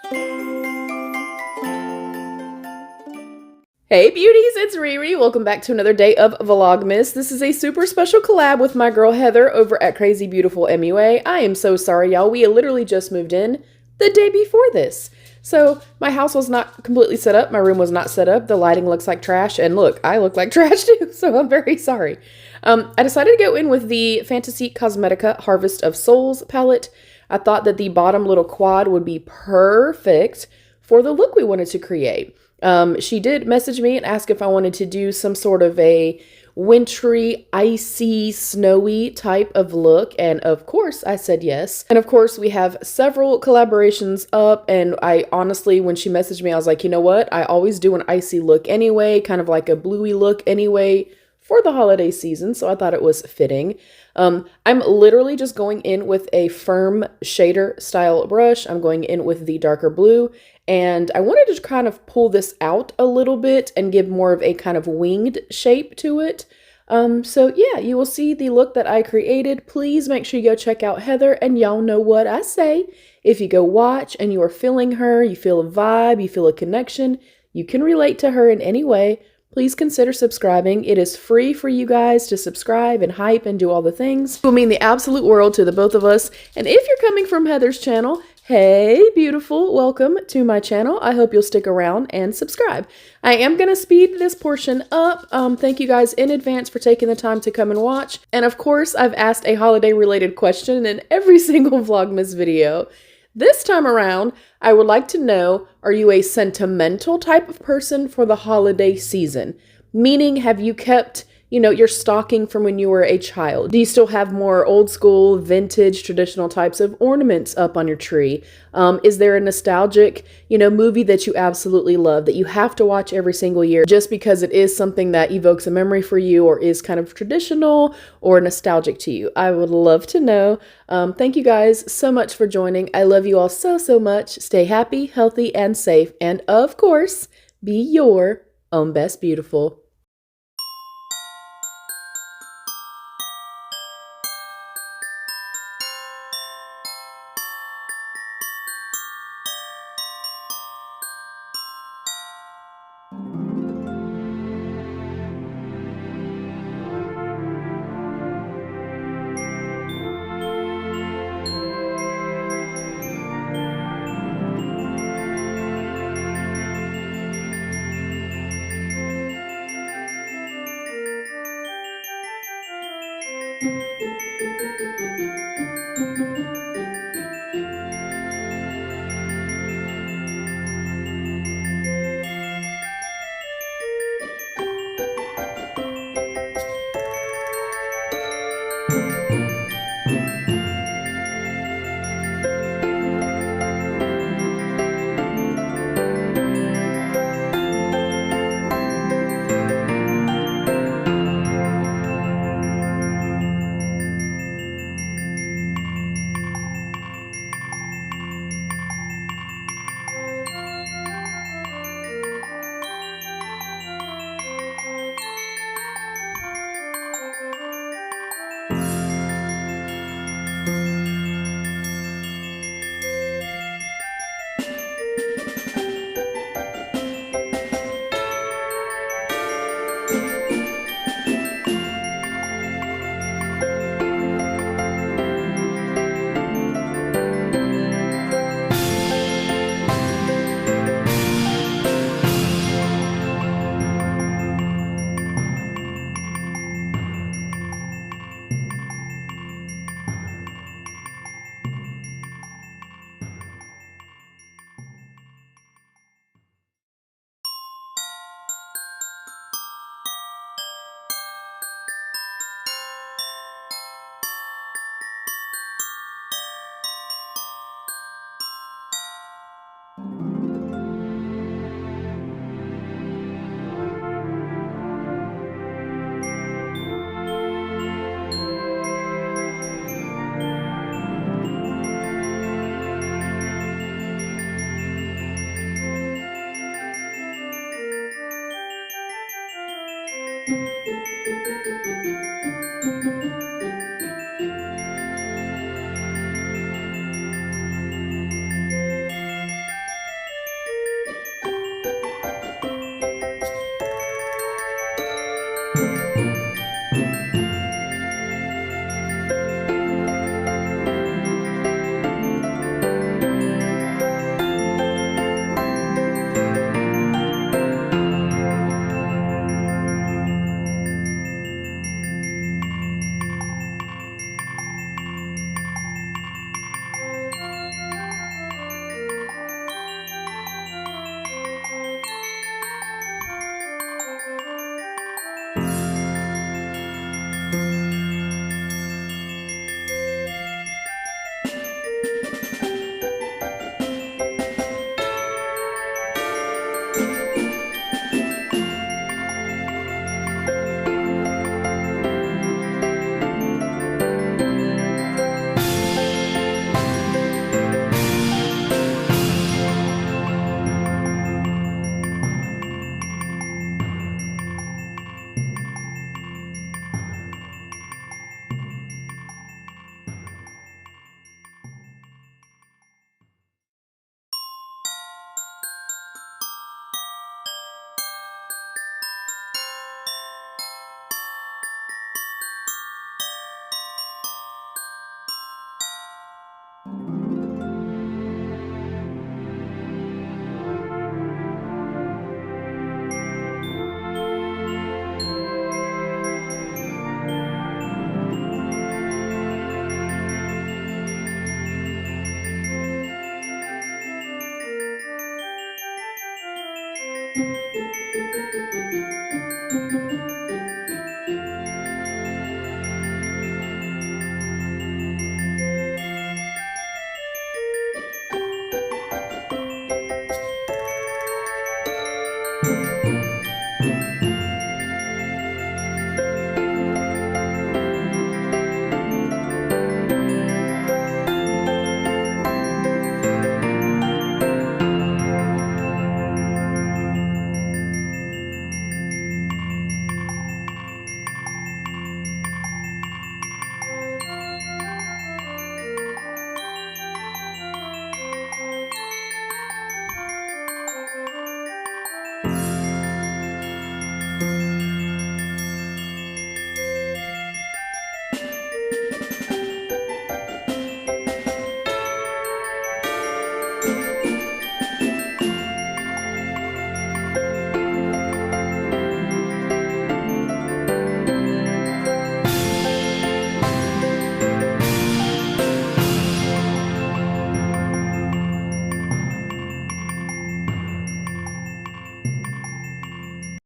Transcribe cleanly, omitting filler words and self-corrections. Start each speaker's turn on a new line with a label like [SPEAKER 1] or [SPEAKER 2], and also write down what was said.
[SPEAKER 1] Hey beauties, it's Riri. Welcome back to another day of Vlogmas. This is a super special collab with my girl Heather over at Crazy Beautiful MUA. I am so sorry, y'all. We literally just moved in the day before this. So my house was not completely set up. My room was not set up. The lighting looks like trash. And look, I look like trash too. So I'm very sorry. I decided to go in with the Fantasy Cosmetica Harvest of Souls palette. I thought that the bottom little quad would be perfect for the look we wanted to create. She did message me and ask if I wanted to do some sort of a wintry, icy, snowy type of look. And of course I said yes. And of course we have several collaborations up. And I honestly, when she messaged me, I was like, you know what? I always do an icy look anyway, kind of like a bluey look anyway for the holiday season. So I thought it was fitting. I'm literally just going in with a firm shader style brush. I'm going in with the darker blue. And I wanted to kind of pull this out a little bit and give more of a kind of winged shape to it. So yeah, you will see the look that I created. Please make sure you go check out Heather, and y'all know what I say. If you go watch and you are feeling her, you feel a vibe, you feel a connection, you can relate to her in any way, please consider subscribing. It is free for you guys to subscribe and hype and do all the things. It will mean the absolute world to the both of us. And if you're coming from Heather's channel, hey beautiful, welcome to my channel. I hope you'll stick around and subscribe. I am going to speed this portion up. Thank you guys in advance for taking the time to come and watch. And of course, I've asked a holiday related question in every single Vlogmas video. This time around, I would like to know, are you a sentimental type of person for the holiday season? Meaning, have you kept, your stocking from when you were a child? Do you still have more old school, vintage, traditional types of ornaments up on your tree? Is there a nostalgic, movie that you absolutely love that you have to watch every single year just because it is something that evokes a memory for you or is kind of traditional or nostalgic to you? I would love to know. Thank you guys so much for joining. I love you all so, so much. Stay happy, healthy, and safe. And of course, be your own best beautiful.